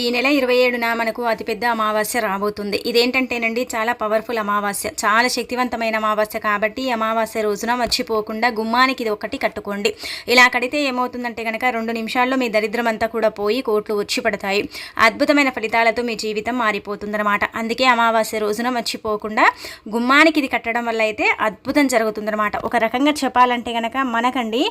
ఈ నెల 27న మనకు అతిపెద్ద అమావాస్య రాబోతుంది. ఇదేంటంటేనండి చాలా పవర్ఫుల్ అమావాస్య, చాలా శక్తివంతమైన అమావాస్య. కాబట్టి ఈ అమావాస్య రోజున మర్చిపోకుండా గుమ్మానికి ఇది ఒకటి కట్టుకోండి. ఇలా కడితే ఏమవుతుందంటే కనుక 2 నిమిషాల్లో మీ దరిద్రం అంతా కూడా పోయి కోట్లు వచ్చి పడతాయి. అద్భుతమైన ఫలితాలతో మీ జీవితం మారిపోతుందన్నమాట. అందుకే అమావాస్య రోజున మర్చిపోకుండా గుమ్మానికి ఇది కట్టడం వల్ల అయితే అద్భుతం జరుగుతుందన్నమాట. ఒక రకంగా చెప్పాలంటే కనుక మనకండి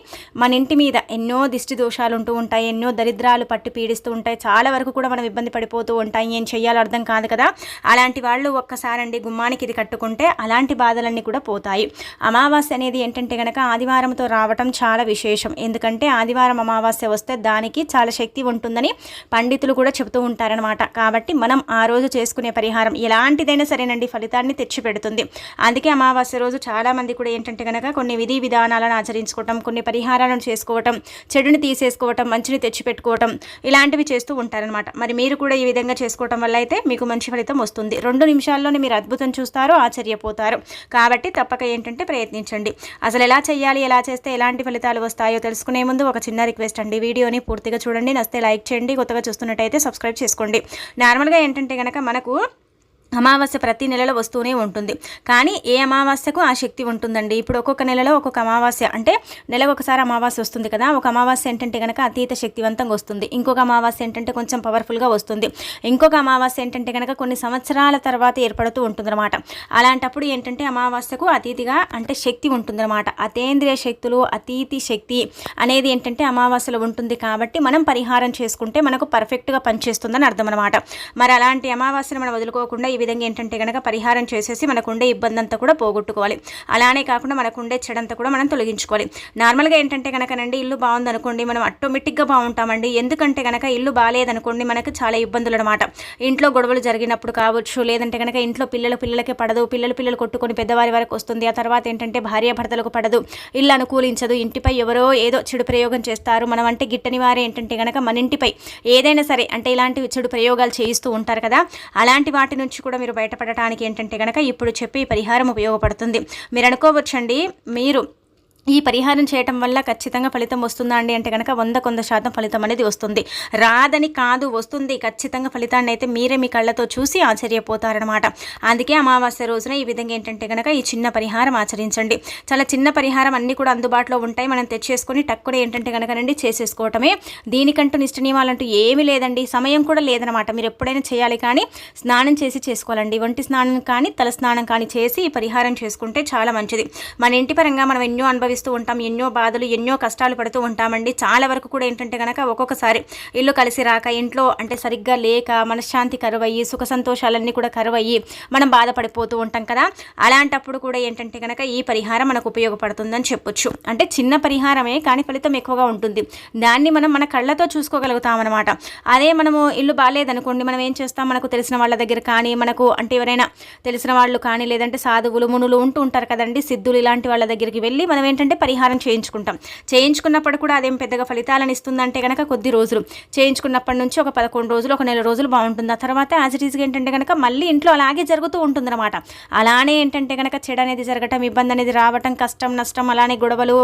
మన ఇంటి మీద ఎన్నో దిష్టి దోషాలు ఉంటూ ఉంటాయి, ఎన్నో దరిద్రాలు పట్టి పీడిస్తూ ఉంటాయి. చాలా వరకు కూడా మనం ఇబ్బంది పడిపోతూ ఉంటాయి, ఏం చెయ్యాలో అర్థం కాదు కదా. అలాంటి వాళ్ళు ఒక్కసారండి గుమ్మానికి ఇది కట్టుకుంటే అలాంటి బాధలన్నీ కూడా పోతాయి. అమావాస్య అనేది ఏంటంటే కనుక ఆదివారంతో రావటం చాలా విశేషం. ఎందుకంటే ఆదివారం అమావాస్య వస్తే దానికి చాలా శక్తి ఉంటుందని పండితులు కూడా చెబుతూ ఉంటారనమాట. కాబట్టి మనం ఆ రోజు చేసుకునే పరిహారం ఎలాంటిదైనా సరేనండి ఫలితాన్ని తెచ్చిపెడుతుంది. అందుకే అమావాస్య రోజు చాలామంది కూడా ఏంటంటే కనుక కొన్ని విధి విధానాలను ఆచరించుకోవటం, కొన్ని పరిహారాలను చేసుకోవటం, చెడుని తీసేసుకోవటం, మంచిని తెచ్చిపెట్టుకోవటం ఇలాంటివి చేస్తూ ఉంటారనమాట. మరి మీరు కూడా ఈ విధంగా చేసుకోవటం వల్ల అయితే మీకు మంచి ఫలితం వస్తుంది. 2 నిమిషాల్లోనే మీరు అద్భుతం చూస్తారు, ఆశ్చర్యపోతారు. కాబట్టి తప్పక ఏంటంటే ప్రయత్నించండి. అసలు ఎలా చేయాలి, ఎలా చేస్తే ఎలాంటి ఫలితాలు వస్తాయో తెలుసుకునే ముందు ఒక చిన్న రిక్వెస్ట్ అండి, వీడియోని పూర్తిగా చూడండి, నచ్చితే లైక్ చేయండి, కొత్తగా చూస్తున్నట్టయితే సబ్స్క్రైబ్ చేసుకోండి. నార్మల్గా ఏంటంటే కనుక మనకు అమావాస్య ప్రతి నెలలో వస్తూనే ఉంటుంది, కానీ ఏ అమావాస్యకు ఆ శక్తి ఉంటుందండి. ఇప్పుడు ఒక్కొక్క నెలలో ఒక్కొక్క అమావాస్య, అంటే నెలకు ఒకసారి అమావాస్య వస్తుంది కదా. ఒక అమావాస్య ఏంటంటే కనుక అతీత శక్తివంతంగా వస్తుంది, ఇంకొక అమావాస్య ఏంటంటే కొంచెం పవర్ఫుల్గా వస్తుంది, ఇంకొక అమావాస్య ఏంటంటే కనుక కొన్ని సంవత్సరాల తర్వాత ఏర్పడుతూ ఉంటుందన్నమాట. అలాంటప్పుడు ఏంటంటే అమావాస్యకు అతీతిగా అంటే శక్తి ఉంటుందన్నమాట. అతేంద్రియ శక్తులు, అతీతి శక్తి అనేది ఏంటంటే అమావాస్యలో ఉంటుంది. కాబట్టి మనం పరిహారం చేసుకుంటే మనకు పర్ఫెక్ట్గా పనిచేస్తుందని అర్థం అనమాట. మరి అలాంటి అమావాస్యను మనం వదులుకోకుండా ఈ విధంగా ఏంటంటే కనుక పరిహారం చేసేసి మనకుండే ఇబ్బంది అంతా కూడా పోగొట్టుకోవాలి. అలానే కాకుండా మనకుండే చెడంతా కూడా మనం తొలగించుకోవాలి. నార్మల్గా ఏంటంటే కనుకనండి ఇల్లు బాగుందనుకోండి, మనం ఆటోమేటిక్గా బాగుంటామండి. ఎందుకంటే కనుక ఇల్లు బాగాలేదనుకోండి మనకు చాలా ఇబ్బందులు అనమాట. ఇంట్లో గొడవలు జరిగినప్పుడు కావచ్చు, లేదంటే కనుక ఇంట్లో పిల్లలకే పడదు, పిల్లలు కొట్టుకొని పెద్దవారి వరకు వస్తుంది. ఆ తర్వాత ఏంటంటే భార్యాభర్తలకు పడదు, ఇల్లు అనుకూలించదు, ఇంటిపై ఎవరో ఏదో చెడు ప్రయోగం చేస్తారు. మనం అంటే గిట్టని వారే ఏంటంటే కనుక మన ఇంటిపై ఏదైనా సరే అంటే ఇలాంటి చెడు ప్రయోగాలు చేయిస్తూ ఉంటారు కదా. అలాంటి వాటి నుంచి కూడా మీరు బయటపడటానికి ఏంటంటే కనుక ఇప్పుడు చెప్పి పరిహారం ఉపయోగపడుతుంది. మీరు అనుకోవచ్చండి, మీరు ఈ పరిహారం చేయటం వల్ల ఖచ్చితంగా ఫలితం వస్తుందా అండి అంటే కనుక 100% ఫలితం అనేది వస్తుంది. రాదని కాదు, వస్తుంది ఖచ్చితంగా. ఫలితాన్ని అయితే మీరే మీ కళ్ళతో చూసి ఆశ్చర్యపోతారనమాట. అందుకే అమావాస్య రోజున ఈ విధంగా ఏంటంటే కనుక ఈ చిన్న పరిహారం ఆచరించండి. చాలా చిన్న పరిహారం, అన్నీ కూడా అందుబాటులో ఉంటాయి. మనం తెచ్చేసుకొని టక్కున ఏంటంటే కనుకనండి చేసేసుకోవటమే. దీనికంటూ నిష్ట నియమాలంటూ ఏమీ లేదండి, సమయం కూడా లేదనమాట. మీరు ఎప్పుడైనా చేయాలి, కానీ స్నానం చేసి చేసుకోవాలండి. ఒంటి స్నానం కానీ తల స్నానం కానీ చేసి ఈ పరిహారం చేసుకుంటే చాలా మంచిది. మన ఇంటి పరంగా మనం ఎన్నో అనుభవిస్తూ ఉంటాం, ఎన్నో బాధలు, ఎన్నో కష్టాలు పడుతూ ఉంటామండి. చాలా వరకు కూడా ఏంటంటే కనుక ఒక్కొక్కసారి ఇల్లు కలిసి రాక, ఇంట్లో అంటే సరిగ్గా లేక, మనశ్శాంతి కరువయ్యి, సుఖ సంతోషాలన్నీ కూడా కరువయ్యి మనం బాధపడిపోతూ ఉంటాం కదా. అలాంటప్పుడు కూడా ఏంటంటే కనుక ఈ పరిహారం మనకు ఉపయోగపడుతుందని చెప్పొచ్చు. అంటే చిన్న పరిహారమే కానీ ఫలితం ఎక్కువగా ఉంటుంది. దాన్ని మనం మన కళ్ళతో చూసుకోగలుగుతాం అనమాట. అదే మనము ఇల్లు బాగాలేదనుకోండి, మనం ఏం చేస్తాం, మనకు తెలిసిన వాళ్ళ దగ్గర కానీ, మనకు అంటే ఎవరైనా తెలిసిన వాళ్ళు కానీ, లేదంటే సాధువులు మునులు ఉంటూ ఉంటారు కదండి, సిద్ధులు, ఇలాంటి వాళ్ళ దగ్గరికి వెళ్ళి మనం ఏంటంటే పరిహారం చేయించుకున్నప్పుడు కూడా అదేం పెద్దగా ఫలితాలను ఇస్తుందంటే కనుక కొద్ది రోజులు చేయించుకున్నప్పటి నుంచి ఒక 11 రోజులు, ఒక నెల రోజులు బాగుంటుంది. ఆ తర్వాత యాజ్ ఇట్ ఈస్గా ఏంటంటే కనుక మళ్ళీ ఇంట్లో అలాగే జరుగుతూ ఉంటుందన్నమాట. అలానే ఏంటంటే కనుక చెడు అనేది జరగటం, ఇబ్బంది అనేది రావటం, కష్టం నష్టం, అలానే గొడవలు,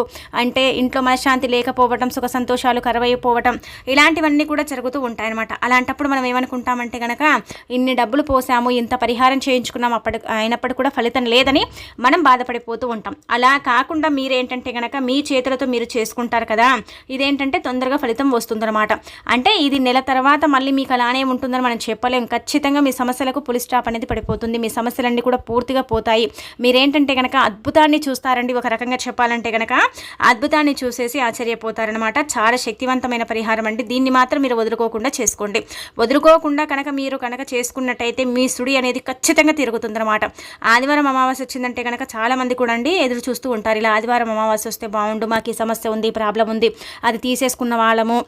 అంటే ఇంట్లో మనశ్శాంతి లేకపోవటం, సుఖ సంతోషాలు కరువైపోవటం, ఇలాంటివన్నీ కూడా జరుగుతూ ఉంటాయన్నమాట. అలాంటప్పుడు మనం ఏమనుకుంటామంటే కనుక ఇన్ని డబ్బులు పోసాము, ఇంత పరిహారం చేయించుకున్నాం, అయినప్పుడు కూడా ఫలితం లేదని మనం బాధపడిపోతూ ఉంటాం. అలా కాకుండా మీరేంటంటే కనుక మీ చేతులతో మీరు చేసుకుంటారు కదా, ఇదేంటంటే తొందరగా ఫలితం వస్తుందన్నమాట. అంటే ఇది నెల తర్వాత మళ్ళీ మీకు అలానే ఉంటుందని మనం చెప్పలేం. ఖచ్చితంగా మీ సమస్యలకు పులి స్టాప్ అనేది పడిపోతుంది. మీ సమస్యలన్నీ కూడా పూర్తిగా పోతాయి. మీరేంటంటే కనుక అద్భుతాన్ని చూస్తారండి. ఒక రకంగా చెప్పాలంటే కనుక అద్భుతాన్ని చూసేసి ఆశ్చర్యపోతారనమాట. చాలా శక్తివంతమైన పరిహారం అండి. దీన్ని మాత్రం మీరు వదులుకోకుండా చేసుకోండి. వదులుకోకుండా కనుక మీరు చేసుకున్నట్టయితే మీ సుడి అనేది ఖచ్చితంగా తిరుగుతుందన్నమాట. ఆదివారం అమావాస్య వచ్చిందంటే కనుక చాలామంది కూడా అండి ఎదురు చూస్తూ ఉంటారు. ఇలా ఆదివారం అమావాస్య వస్తే బాగుండు, మాకు ఈ సమస్య ఉంది, ప్రాబ్లం ఉంది, అది తీసేసుకున్న వాళ్ళము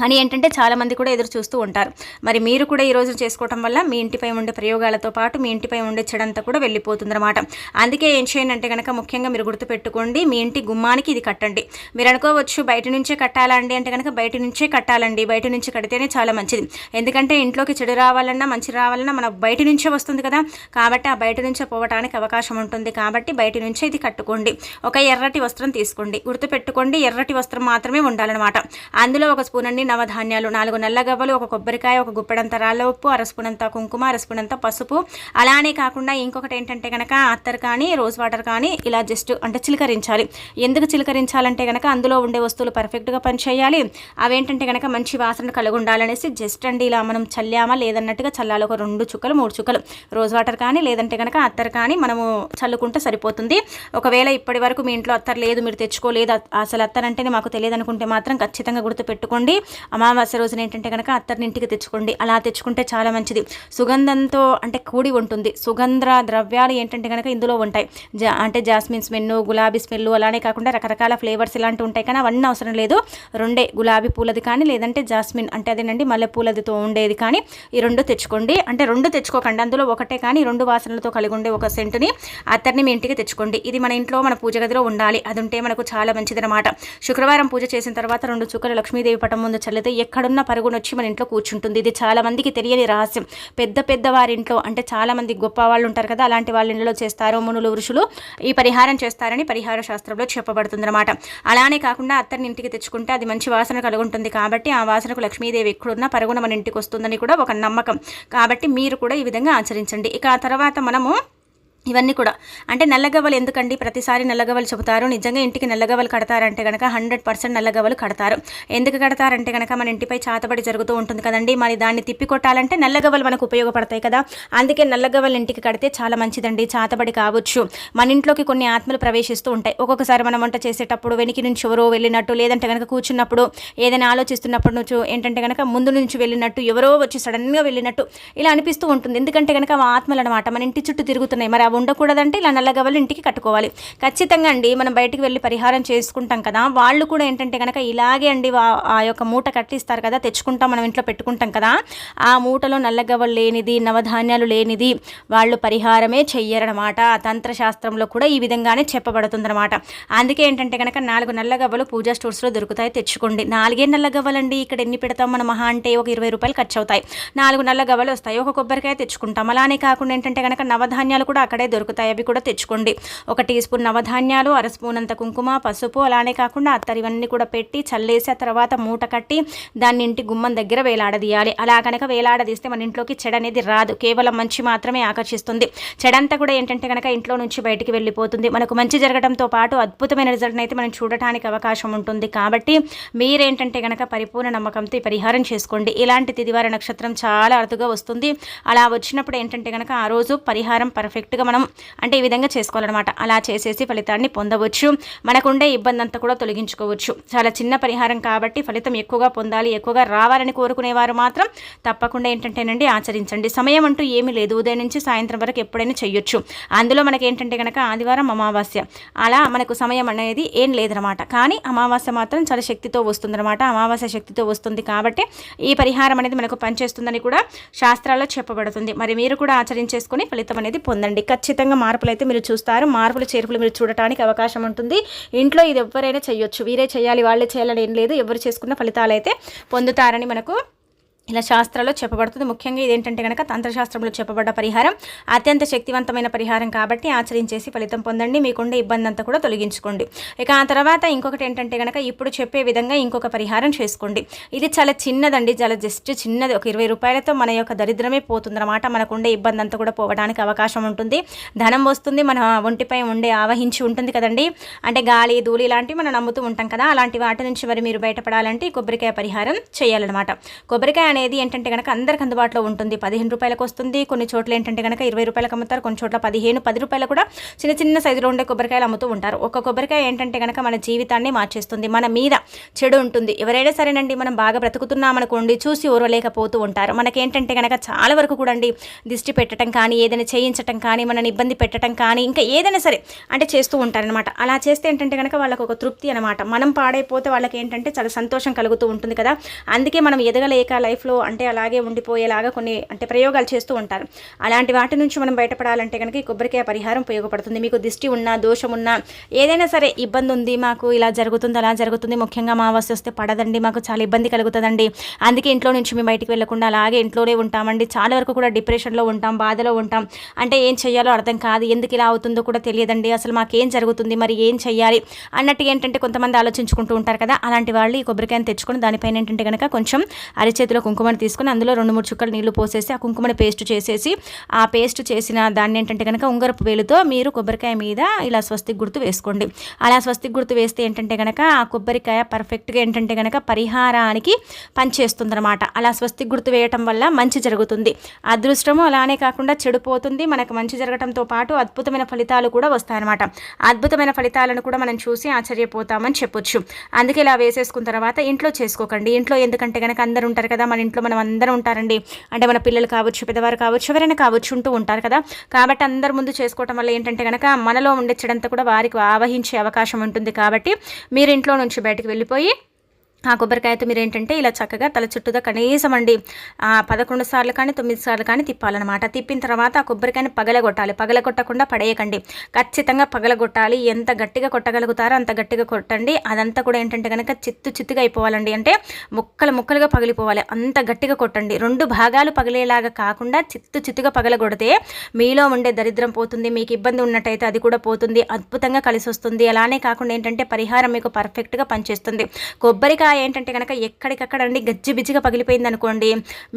అని ఏంటంటే చాలామంది కూడా ఎదురు చూస్తూ ఉంటారు. మరి మీరు కూడా ఈరోజు చేసుకోవటం వల్ల మీ ఇంటిపై ఉండే ప్రయోగాలతో పాటు మీ ఇంటిపై ఉండే చెడంతా కూడా వెళ్ళిపోతుందన్నమాట. అందుకే ఏం చేయండి అంటే కనుక ముఖ్యంగా మీరు గుర్తుపెట్టుకోండి, మీ ఇంటి గుమ్మానికి ఇది కట్టండి. మీరు అనుకోవచ్చు బయట నుంచే కట్టాలండి అంటే కనుక బయట నుంచే కట్టాలండి. బయట నుంచి కడితేనే చాలా మంచిది. ఎందుకంటే ఇంట్లోకి చెడు రావాలన్నా మంచి రావాలన్నా మన బయట నుంచే వస్తుంది కదా. కాబట్టి ఆ బయట నుంచే పోవటానికి అవకాశం ఉంటుంది. కాబట్టి బయట నుంచే ఇది కట్టుకోండి. ఒక ఎర్రటి వస్త్రం తీసుకోండి. గుర్తుపెట్టుకోండి, ఎర్రటి వస్త్రం మాత్రమే ఉండాలన్నమాట. అందులో ఒక స్పూన్ అండి నవధాన్యాలు 4 నల్ల గవ్వలు, ఒక కొబ్బరికాయ, ఒక గుప్పెడంత రాళ్ళ ఉప్పు, అరస్పునంత కుంకుమ, అరస్పునంత పసుపు. అలానే కాకుండా ఇంకొకటి ఏంటంటే కనుక అత్తర్ కానీ రోజ్ వాటర్ కానీ ఇలా జస్ట్ అంటే చిలకరించాలి. ఎందుకు చిలకరించాలంటే కనుక అందులో ఉండే వస్తువులు పర్ఫెక్ట్గా పనిచేయాలి, అవేంటంటే కనుక మంచి వాసన కలిగి ఉండాలనేసి జస్ట్ అండి ఇలా మనం చల్లామా లేదన్నట్టుగా చల్లాలి. ఒక 2 చుక్కలు 3 చుక్కలు రోజ్ వాటర్ కానీ లేదంటే కనుక అత్తర్ కానీ మనము చల్లుకుంటే సరిపోతుంది. ఒకవేళ ఇప్పటి వరకు మీ ఇంట్లో అత్తర్ లేదు, మీరు తెచ్చుకోలేదు, అసలు అత్తర్ అంటేనే మాకు తెలియదు అనుకుంటే మాత్రం ఖచ్చితంగా గుర్తుపెట్టుకోండి. అమావాస్య రోజున ఏంటంటే కనుక అత్తర్ని ఇంటికి తెచ్చుకోండి. అలా తెచ్చుకుంటే చాలా మంచిది. సుగంధంతో అంటే కూడి ఉంటుంది. సుగంధ ద్రవ్యాలు ఏంటంటే కనుక ఇందులో ఉంటాయి. అంటే జాస్మిన్ స్మెల్, గులాబీ స్మెల్, అలానే కాకుండా రకరకాల ఫ్లేవర్స్ ఇలాంటివి ఉంటాయి. కానీ అవన్నీ అవసరం లేదు. 2 గులాబీ పూలది కానీ లేదంటే జాస్మిన్ అంటే అదేనండి మల్లెపూలదితో ఉండేది కానీ ఈ 2 తెచ్చుకోండి. అంటే 2 తెచ్చుకోకండి, అందులో ఒకటే కానీ 2 వాసనలతో కలిగి ఉండే ఒక సెంటుని అత్తర్ని మీ ఇంటికి తెచ్చుకోండి. ఇది మన ఇంట్లో మన పూజ గదిలో ఉండాలి. అది ఉంటే మనకు చాలా మంచిదన్నమాట. శుక్రవారం పూజ చేసిన తర్వాత 2 చుక్కలు లక్ష్మీదేవి పటం ముందు చల్లితే ఎక్కడున్న పరుగును వచ్చి మన ఇంట్లో కూర్చుంటుంది. ఇది చాలా మందికి తెలియని రహస్యం. పెద్ద వారింట్లో అంటే చాలా మంది గొప్ప వాళ్ళు ఉంటారు కదా, అలాంటి వాళ్ళ ఇంట్లో చేస్తారు. మునులు ఋషులు ఈ పరిహారం చేస్తారని పరిహార శాస్త్రంలో చెప్పబడుతుంది అనమాట. అలానే కాకుండా అత్తర్ని ఇంటికి తెచ్చుకుంటే అది మంచి వాసన కలిగి ఉంటుంది కాబట్టి ఆ వాసనకు లక్ష్మీదేవి ఎక్కడున్నా పరుగున మన ఇంటికి వస్తుందని కూడా ఒక నమ్మకం. కాబట్టి మీరు కూడా ఈ విధంగా ఆచరించండి. ఇక ఆ తర్వాత మనము ఇవన్నీ కూడా అంటే నల్లగవ్వలు ఎందుకండి ప్రతిసారి నల్లగవ్వలు చెబుతారు. నిజంగా ఇంటికి నల్లగవ్వలు కడతారంటే కనుక 100% నల్లగవ్వలు కడతారు. ఎందుకు కడతారంటే కనుక మన ఇంటిపై చాతబడి జరుగుతూ ఉంటుంది కదండి, మరి దాన్ని తిప్పికొట్టాలంటే నల్లగవ్వలు మనకు ఉపయోగపడతాయి కదా. అందుకే నల్లగవ్వలు ఇంటికి కడితే చాలా మంచిదండి. చాతబడి కావచ్చు, మన ఇంట్లోకి కొన్ని ఆత్మలు ప్రవేశిస్తూ ఉంటాయి. ఒక్కొక్కసారి మనం వంట చేసేటప్పుడు వెనికి నుంచి ఎవరో వెళ్ళినట్టు, లేదంటే కనుక కూర్చున్నప్పుడు ఏదైనా ఆలోచిస్తున్నప్పుడు నుంచి ఏంటంటే కనుక ముందు నుంచి వెళ్ళినట్టు, ఎవరో వచ్చి సడన్గా వెళ్ళినట్టు ఇలా అనిపిస్తూ ఉంటుంది. ఎందుకంటే కనుక ఆ ఆత్మలు అనమాట మన ఇంటి చుట్టూ తిరుగుతున్నాయి. మరి ఉండకూడదంటే ఇలా నల్లగవ్వలు ఇంటికి కట్టుకోవాలి. ఖచ్చితంగా అండి మనం బయటికి వెళ్ళి పరిహారం చేసుకుంటాం కదా, వాళ్ళు కూడా ఏంటంటే కనుక ఇలాగే అండి ఆ యొక్క మూట కట్టిస్తారు కదా, తెచ్చుకుంటాం మనం ఇంట్లో పెట్టుకుంటాం కదా, ఆ మూటలో నల్లగవ్వలు లేనిది నవధాన్యాలు లేనిది వాళ్ళు పరిహారమే చెయ్యరనమాట. తంత్రశాస్త్రంలో కూడా ఈ విధంగానే చెప్పబడుతుందన్నమాట. అందుకే ఏంటంటే కనుక 4 నల్లగవ్వలు పూజా స్టోర్స్లో దొరుకుతాయి, తెచ్చుకోండి. 4 నల్లగవ్వలండి, ఇక్కడ ఎన్ని పెడతాం మనం మహా అంటే ఒక 20 రూపాయలు ఖర్చు అవుతాయి. 4 నల్లగవ్వలు వస్తాయి. ఒక కొబ్బరికాయ తెచ్చుకుంటాం. అలానే కాకుండా ఏంటంటే కనుక నవధాన్యాలు కూడా అక్కడే దొరుకుతాయి, అవి కూడా తెచ్చుకోండి. 1 టీ స్పూన్ నవధాన్యాలు, అర స్పూన్ అంత కుంకుమ, పసుపు, అలానే కాకుండా అత్తరు ఇవన్నీ కూడా పెట్టి చల్లేసి ఆ తర్వాత మూట కట్టి దాన్ని ఇంటి గుమ్మం దగ్గర వేలాడదీయాలి. అలా కనుక వేలాడదీస్తే మన ఇంట్లోకి చెడ అనేది రాదు, కేవలం మంచి మాత్రమే ఆకర్షిస్తుంది. చెడంతా కూడా ఏంటంటే కనుక ఇంట్లో నుంచి బయటికి వెళ్ళిపోతుంది. మనకు మంచి జరగడంతో పాటు అద్భుతమైన రిజల్ట్ అయితే మనం చూడటానికి అవకాశం ఉంటుంది. కాబట్టి మీరేంటంటే కనుక పరిపూర్ణ నమ్మకంతో ఈ పరిహారం చేసుకోండి. ఇలాంటి తిదివార నక్షత్రం చాలా అరుదుగా వస్తుంది. అలా వచ్చినప్పుడు ఏంటంటే కనుక ఆ రోజు పరిహారం పర్ఫెక్ట్గా మనం అంటే ఈ విధంగా చేసుకోవాలన్నమాట. అలా చేసేసి ఫలితాన్ని పొందవచ్చు. మనకుండే ఇబ్బంది అంతా కూడా తొలగించుకోవచ్చు. చాలా చిన్న పరిహారం కాబట్టి ఫలితం ఎక్కువగా పొందాలి, ఎక్కువగా రావాలని కోరుకునేవారు మాత్రం తప్పకుండా ఏంటంటేనండి ఆచరించండి. సమయం అంటూ ఏమీ లేదు, ఉదయం నుంచి సాయంత్రం వరకు ఎప్పుడైనా చేయొచ్చు. అందులో మనకి ఏంటంటే కనుక ఆదివారం అమావాస్య అలా మనకు సమయం అనేది ఏం లేదనమాట. కానీ అమావాస్య మాత్రం చాలా శక్తితో వస్తుందన్నమాట. అమావాస్య శక్తితో వస్తుంది కాబట్టి ఈ పరిహారం అనేది మనకు పనిచేస్తుందని కూడా శాస్త్రాల్లో చెప్పబడుతుంది. మరి మీరు కూడా ఆచరించేసుకొని ఫలితం అనేది పొందండి. ఖచ్చితంగా మార్పులు అయితే మీరు చూస్తారు. మార్పులు చేర్పులు మీరు చూడటానికి అవకాశం ఉంటుంది. ఇంట్లో ఇది ఎవరైనా చేయొచ్చు, వీరే చేయాలి వాళ్ళే చేయాలని ఏం లేదు. ఎవరు చేసుకున్న ఫలితాలు అయితే పొందుతారని మనకు ఇలా శాస్త్రాల్లో చెప్పబడుతుంది. ముఖ్యంగా ఇదేంటంటే కనుక తంత్రశాస్త్రంలో చెప్పబడ్డ పరిహారం అత్యంత శక్తివంతమైన పరిహారం కాబట్టి ఆచరించేసి ఫలితం పొందండి. మీకుండే ఇబ్బంది అంతా కూడా తొలగించుకోండి. ఇక ఆ తర్వాత ఇంకొకటి ఏంటంటే కనుక ఇప్పుడు చెప్పే విధంగా ఇంకొక పరిహారం చేసుకోండి. ఇది చాలా చిన్నదండి, చాలా జస్ట్ చిన్నది. ఒక 20 రూపాయలతో మన యొక్క దరిద్రమే పోతుందన్నమాట. మనకుండే ఇబ్బంది అంతా కూడా పోవడానికి అవకాశం ఉంటుంది. ధనం వస్తుంది. మన ఒంటిపై ఉండే ఆవహించి ఉంటుంది కదండి, అంటే గాలి ధూళి ఇలాంటివి మనం నమ్ముతూ ఉంటాం కదా, అలాంటి వాటి నుంచి మరి మీరు బయటపడాలంటే కొబ్బరికాయ పరిహారం చేయాలన్నమాట. కొబ్బరికాయ అనేది ఏంటంటే కనుక అందరికి అందుబాటులో ఉంటుంది. 15 రూపాయలకు వస్తుంది. కొన్ని చోట్ల ఏంటంటే కనుక 20 రూపాయలకు అమ్ముతారు, కొన్ని చోట్ల 15, 10 రూపాయలు కూడా చిన్న సైజులో ఉండే కొబ్బరికాయలు అమ్ముతూ ఉంటారు. ఒక కొబ్బరికాయ ఏంటంటే కనుక మన జీవితాన్ని మార్చేస్తుంది. మన మీద చెడు ఉంటుంది. ఎవరైనా సరేనండి మనం బాగా బ్రతుకుతున్నామనుకోండి, చూసి ఓరలేకపోతూ ఉంటారు. మనకేంటంటే కనుక చాలా వరకు కూడా అండి దిష్టి పెట్టడం కానీ, ఏదైనా చేయించడం కానీ, మనని ఇబ్బంది పెట్టడం కానీ, ఇంకా ఏదైనా సరే అంటే చేస్తూ ఉంటారనమాట. అలా చేస్తే ఏంటంటే కనుక వాళ్ళకు ఒక తృప్తి అనమాట. మనం పాడైపోతే వాళ్ళకి ఏంటంటే చాలా సంతోషం కలుగుతూ ఉంటుంది కదా. అందుకే మనం ఎదగలేక లైఫ్లో లైఫ్లో అంటే అలాగే ఉండిపోయేలాగా కొన్ని అంటే ప్రయోగాలు చేస్తూ ఉంటారు. అలాంటి వాటి నుంచి మనం బయటపడాలంటే కనుక ఈ కొబ్బరికాయ పరిహారం ఉపయోగపడుతుంది. మీకు దిష్టి ఉన్నా, దోషం ఉన్నా, ఏదైనా సరే ఇబ్బంది ఉంది, మాకు ఇలా జరుగుతుంది అలా జరుగుతుంది, ముఖ్యంగా అమావాస్య వస్తే పడదండి, మాకు చాలా ఇబ్బంది కలుగుతుందండి, అందుకే ఇంట్లో నుంచి మేము బయటికి వెళ్ళకుండా అలాగే ఇంట్లోనే ఉంటామండి, చాలా వరకు కూడా డిప్రెషన్లో ఉంటాం, బాధలో ఉంటాం, అంటే ఏం చేయాలో అర్థం కాదు, ఎందుకు ఇలా అవుతుందో కూడా తెలియదండి, అసలు మాకేం జరుగుతుంది, మరి ఏం చేయాలి అన్నట్టుగా ఏంటంటే కొంతమంది ఆలోచించుకుంటూ ఉంటారు కదా. అలాంటి వాళ్ళు ఈ కొబ్బరికాయను తెచ్చుకొని దానిపైన ఏంటంటే కనుక కొంచెం అరిచేతిలో కుంకుమని తీసుకొని అందులో 2-3 చుక్కలు నీళ్లు పోసేసి ఆ కుంకుమని పేస్ట్ చేసేసి ఆ పేస్ట్ చేసిన దాన్ని ఏంటంటే కనుక ఉంగరపు వేలుతో మీరు కొబ్బరికాయ మీద ఇలా స్వస్తిక్ గుర్తు వేసుకోండి. అలా స్వస్తిక్ గుర్తు వేస్తే ఏంటంటే కనుక ఆ కొబ్బరికాయ పర్ఫెక్ట్గా ఏంటంటే కనుక పరిహారానికి పనిచేస్తుంది అనమాట. అలా స్వస్తిక్ గుర్తు వేయటం వల్ల మంచి జరుగుతుంది, అదృష్టము అలానే కాకుండా చెడిపోతుంది, మనకు మంచి జరగడంతో పాటు అద్భుతమైన ఫలితాలు కూడా వస్తాయన్నమాట. అద్భుతమైన ఫలితాలను కూడా మనం చూసి ఆశ్చర్యపోతామని చెప్పొచ్చు. అందుకే ఇలా వేసేసుకున్న తర్వాత ఇంట్లో చేసుకోకండి. ఇంట్లో ఎందుకంటే కనుక అందరూ ఉంటారు కదా, మన ఇంట్లో మనం అందరూ ఉంటారండి, అంటే మన పిల్లలు కావచ్చు, పెద్దవారు కావచ్చు, ఎవరైనా కావచ్చు, ఉంటూ ఉంటారు కదా. కాబట్టి అందరి ముందు చేసుకోవటం వల్ల ఏంటంటే కనుక మనలో ఉండే చెడంతా కూడా వారికి ఆవహించే అవకాశం ఉంటుంది. కాబట్టి మీరు ఇంట్లో నుంచి బయటకు వెళ్ళిపోయి ఆ కొబ్బరికాయతో మీరు ఏంటంటే ఇలా చక్కగా తల చుట్టూగా కనీసం అండి 11 సార్లు కానీ 9 సార్లు కానీ తిప్పాలన్నమాట. తిప్పిన తర్వాత ఆ కొబ్బరికాయని పగలగొట్టాలి, పగలగొట్టకుండా పడేయకండి, ఖచ్చితంగా పగలగొట్టాలి. ఎంత గట్టిగా కొట్టగలుగుతారో అంత గట్టిగా కొట్టండి. అదంతా కూడా ఏంటంటే కనుక చిత్తుగా అయిపోవాలండి, అంటే ముక్కలుగా పగిలిపోవాలి, అంత గట్టిగా కొట్టండి. 2 భాగాలు పగిలేలాగా కాకుండా చిత్తుగా పగలగొడితే మీలో ఉండే దరిద్రం పోతుంది, మీకు ఇబ్బంది ఉన్నట్టయితే అది కూడా పోతుంది, అద్భుతంగా కలిసి వస్తుంది. అలానే కాకుండా ఏంటంటే పరిహారం మీకు పర్ఫెక్ట్గా పనిచేస్తుంది. కొబ్బరికాయ ఏంటంటే కనుక ఎక్కడికక్కడ అండి గజ్జిబిజ్జిగా పగిలిపోయింది అనుకోండి,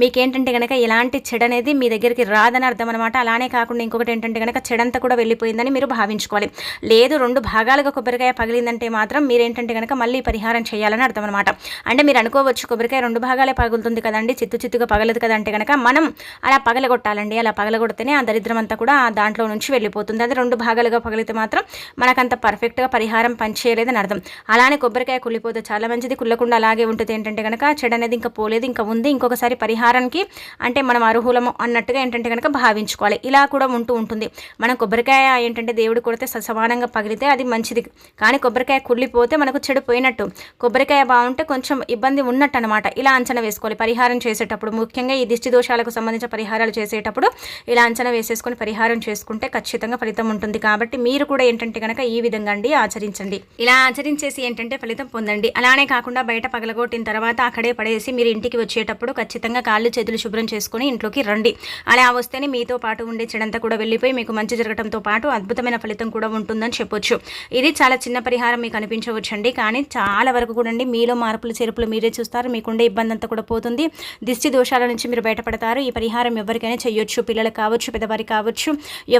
మీకేంటంటే కనుక ఎలాంటి చెడు అనేది మీ దగ్గరికి రాదని అర్థం అనమాట. అలానే కాకుండా ఇంకొకటి ఏంటంటే కనుక చెడంతా కూడా వెళ్ళిపోయిందని మీరు భావించుకోవాలి. లేదు 2 భాగాలుగా కొబ్బరికాయ పగిలిందంటే మాత్రం మీరేంటంటే కనుక మళ్ళీ పరిహారం చేయాలని అర్థం అనమాట. అంటే మీరు అనుకోవచ్చు కొబ్బరికాయ 2 భాగాలే పగులుతుంది కదండి, చిత్తుగా పగలదు కదా అంటే కనుక మనం అలా పగలగొట్టాలండి. అలా పగలగొడితేనే ఆ దరిద్రం అంతా కూడా దాంట్లో నుంచి వెళ్ళిపోతుంది. అది 2 భాగాలుగా పగిలితే మాత్రం మనకంత పర్ఫెక్ట్గా పరిహారం పనిచేయలేదని అర్థం. అలానే కొబ్బరికాయ కుళ్ళిపోతే చాలా మంచిది, కుళ్ళకుండా అలాగే ఉంటుంది. ఏంటంటే కనుక చెడు అనేది ఇంకా పోలేదు, ఇంకా ఉంది, ఇంకొకసారి పరిహారానికి అంటే మనం అర్హులము అన్నట్టుగా ఏంటంటే కనుక భావించుకోవాలి. ఇలా కూడా ఉంటుంది. మనం కొబ్బరికాయ ఏంటంటే దేవుడు కొడితే సమానంగా పగిలితే అది మంచిది, కానీ కొబ్బరికాయ కుళ్ళిపోతే మనకు చెడు పోయినట్టు. కొబ్బరికాయ బాగుంటే కొంచెం ఇబ్బంది ఉన్నట్టు అనమాట. ఇలా అంచనా వేసుకోవాలి పరిహారం చేసేటప్పుడు, ముఖ్యంగా ఈ దిష్టి దోషాలకు సంబంధించిన పరిహారాలు చేసేటప్పుడు ఇలా అంచనా వేసేసుకొని పరిహారం చేసుకుంటే ఖచ్చితంగా ఫలితం ఉంటుంది. కాబట్టి మీరు కూడా ఏంటంటే కనుక ఈ విధంగా అండి ఆచరించండి. ఇలా ఆచరించేసి ఏంటంటే ఫలితం పొందండి. అలానే కాకుండా బయట పగలగొట్టిన తర్వాత అక్కడే పడేసి మీరు ఇంటికి వచ్చేటప్పుడు ఖచ్చితంగా కాళ్ళు చేతులు శుభ్రం చేసుకుని ఇంట్లోకి రండి. అలా వస్తేనే మీతో పాటు ఉండే చెడంతా కూడా వెళ్ళిపోయి మీకు మంచి జరగడంతో పాటు అద్భుతమైన ఫలితం కూడా ఉంటుందని చెప్పొచ్చు. ఇది చాలా చిన్న పరిహారం మీకు అనిపించవచ్చండి, కానీ చాలా వరకు కూడా అండి మీలో మార్పులు చేర్పులు మీరే చూస్తారు, మీకుండే ఇబ్బంది అంతా కూడా పోతుంది, దిష్టి దోషాల నుంచి మీరు బయటపడతారు. ఈ పరిహారం ఎవరికైనా చేయొచ్చు, పిల్లలకు కావచ్చు, పెద్దవారికి కావచ్చు,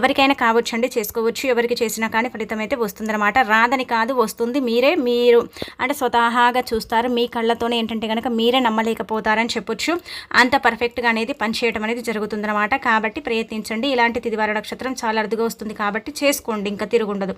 ఎవరికైనా కావచ్చు అండి, చేసుకోవచ్చు. ఎవరికి చేసినా కానీ ఫలితం అయితే వస్తుందన్నమాట. రాదని కాదు, వస్తుంది. మీరు అంటే స్వతహాగా చూస్తారు, మీ కళ్ళతోనే ఏంటంటే కనుక మీరే నమ్మలేకపోతారని చెప్పొచ్చు. అంత పర్ఫెక్ట్గా అనేది పనిచేయడం అనేది జరుగుతుందన్నమాట. కాబట్టి ప్రయత్నించండి. ఇలాంటి తిదివార నక్షత్రం చాలా అరుదుగా వస్తుంది కాబట్టి చేసుకోండి, ఇంకా తిరుగుండదు.